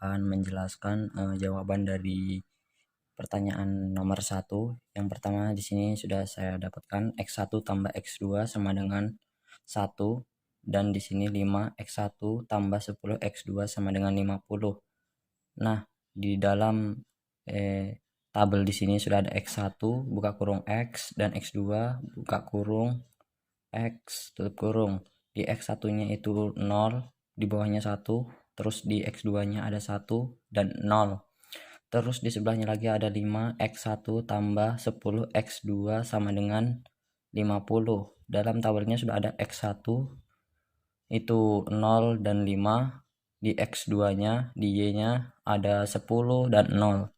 akan menjelaskan jawaban dari pertanyaan nomor 1. Yang pertama di sini sudah saya dapatkan X1 tambah X2 sama dengan 1, dan di sini 5 X1 tambah 10 X2 sama dengan 50. Nah, di dalam tabel di sini sudah ada X1 buka kurung X dan X2 buka kurung X tutup kurung. Di X1-nya itu 0, di bawahnya 1, terus di X2-nya ada 1 dan 0. Terus di sebelahnya lagi ada 5, X1 tambah 10 X2 sama dengan 50. Dalam tabelnya sudah ada X1 itu 0 dan 5, di X2-nya, di Y-nya ada 10 dan 0.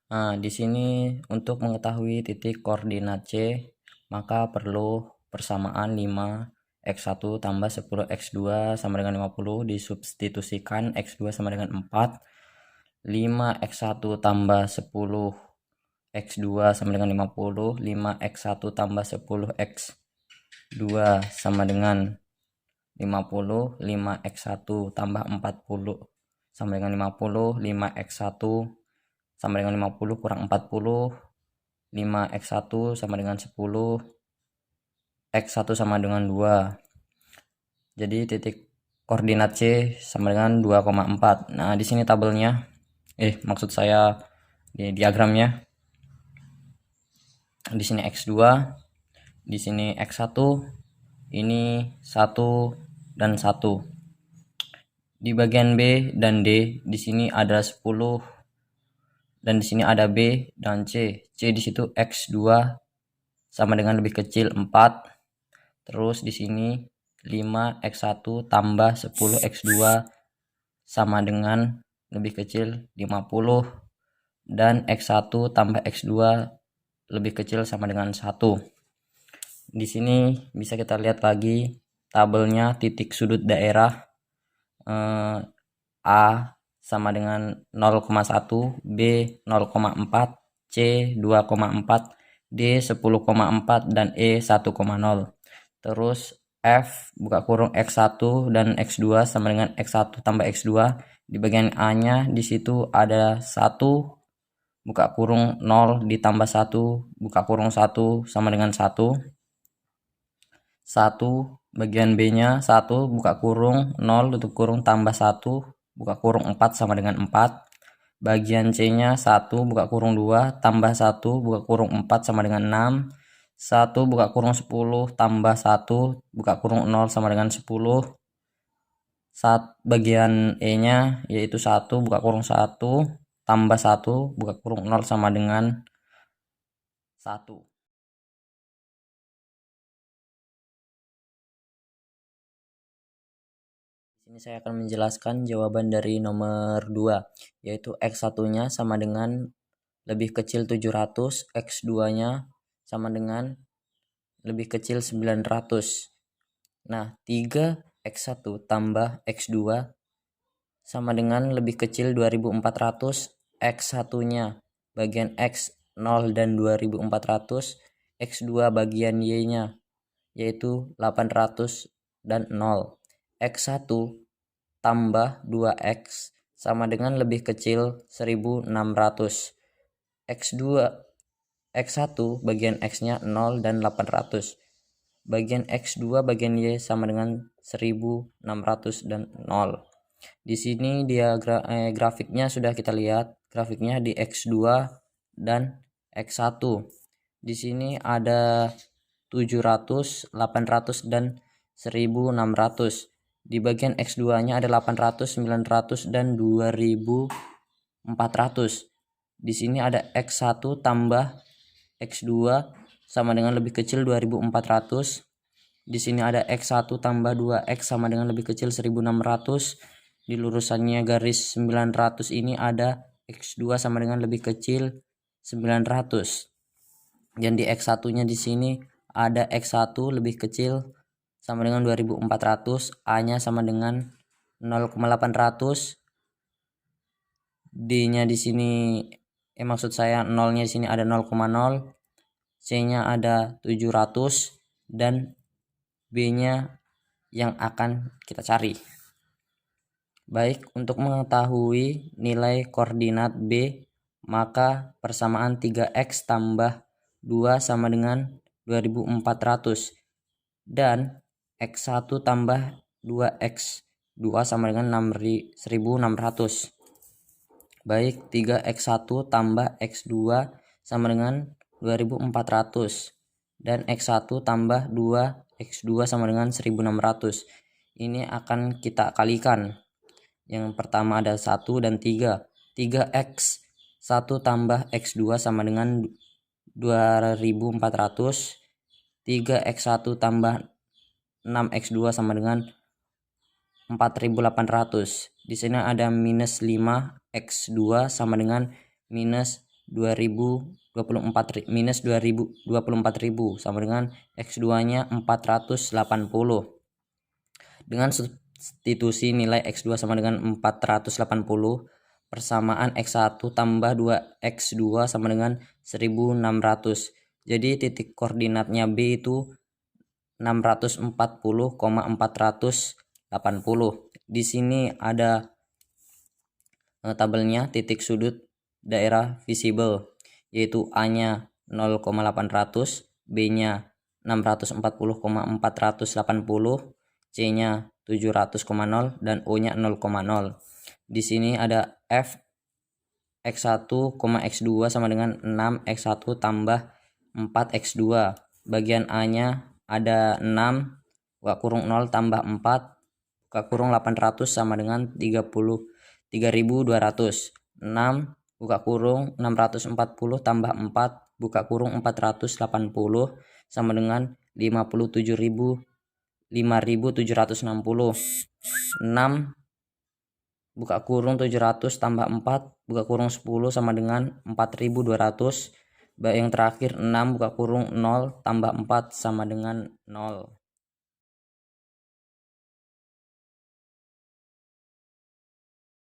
Nah, di sini untuk mengetahui titik koordinat C, maka perlu persamaan 5 X1 tambah 10 X2 sama dengan 50 disubstitusikan X2 sama dengan 4. 5 X1 tambah 10 X2 sama dengan 50. 5 X1 tambah 10 X2 sama dengan 50. 5 X1 tambah 40 sama dengan 50. 5 X1 sama dengan 50 kurang 40. 5 X1 sama dengan 10. X1 sama dengan 2. Jadi titik koordinat C sama dengan 2,4. Nah, di sini tabelnya maksud saya di diagramnya. Di sini X2, di sini X1, ini 1 dan 1. Di bagian B dan D di sini ada 10 dan di sini ada B dan C. C di situ X2 sama dengan lebih kecil 4. Terus di sini 5 X1 tambah 10 X2 sama dengan lebih kecil 50, dan X1 tambah X2 lebih kecil sama dengan 1. Di sini bisa kita lihat lagi tabelnya titik sudut daerah A sama dengan 0,1, B 0,4, C 2,4, D 10,4 dan E 1,0. Terus F buka kurung X1 dan X2 sama dengan X1 tambah X2. Di bagian A-nya di situ ada 1 buka kurung 0 ditambah 1 buka kurung 1 sama dengan 1. 1 bagian B-nya 1 buka kurung 0 tutup kurung tambah 1 buka kurung 4 sama dengan 4. Bagian C-nya 1 buka kurung 2 tambah 1 buka kurung 4 sama dengan 6. 1 buka kurung 10 tambah 1 buka kurung 0 sama dengan 10. Bagian E-nya yaitu 1 buka kurung 1 tambah 1 buka kurung 0 sama dengan 1. Ini saya akan menjelaskan jawaban dari nomor 2, yaitu X1-nya sama dengan lebih kecil 700, X2-nya sama dengan lebih kecil 900. Nah, 3 X1 tambah X2 sama dengan lebih kecil 2400, X1-nya bagian X 0 dan 2400, X2 bagian Y-nya yaitu 800 dan 0. X1 tambah 2X sama dengan lebih kecil 1600. X2 X1 bagian X-nya 0 dan 800. Bagian X2 bagian Y sama dengan 1600 dan 0. Di sini grafiknya sudah kita lihat. Grafiknya di X2 dan X1. Di sini ada 700, 800 dan 1600. Di bagian X2-nya ada 800, 900 dan 2400. Di sini ada X1 tambah X2 sama dengan lebih kecil 2400. Di sini ada X1 tambah 2X sama dengan lebih kecil 1600. Di lurusannya garis 900 ini ada X2 sama dengan lebih kecil 900. Dan di X1-nya di sini ada X1 lebih kecil sama dengan 2400, A-nya sama dengan 0,800. D-nya di sini maksud saya 0-nya di sini ada 0,0. C-nya ada 700 dan B-nya yang akan kita cari. Baik, untuk mengetahui nilai koordinat B, maka persamaan 3x tambah 2 sama dengan 2400 dan x1 tambah 2x 2 sama dengan 1600. Baik, 3x1 tambah x2 sama dengan 2400 dan x1 tambah 2x2 sama dengan 1600. Ini akan kita kalikan. Yang pertama ada 1 dan 3. 3x 1 tambah x2 sama dengan 2400. 3x1 tambah 6x2 sama dengan 4800. Di sini ada minus 5x2 sama dengan minus 24.000 sama dengan x2-nya 480. Dengan substitusi nilai x2 sama dengan 480, persamaan x1 tambah 2x2 sama dengan 1600. Jadi titik koordinatnya B itu 640,480. Di sini ada tabelnya titik sudut daerah visible, yaitu A-nya 0,800, B-nya 640,480, C-nya 700,0 dan O-nya 0,0. Di sini ada F x1, x2 sama dengan 6x1 tambah 4x2. Bagian A-nya ada 6 buka kurung 0 tambah 4 buka kurung 800 sama dengan 33.200. 6 buka kurung 640 tambah 4 buka kurung 480 sama dengan 5.760. 6 buka kurung 700 tambah 4 buka kurung 10 sama dengan 4.200. Yang terakhir 6 buka kurung 0 tambah 4 sama dengan 0.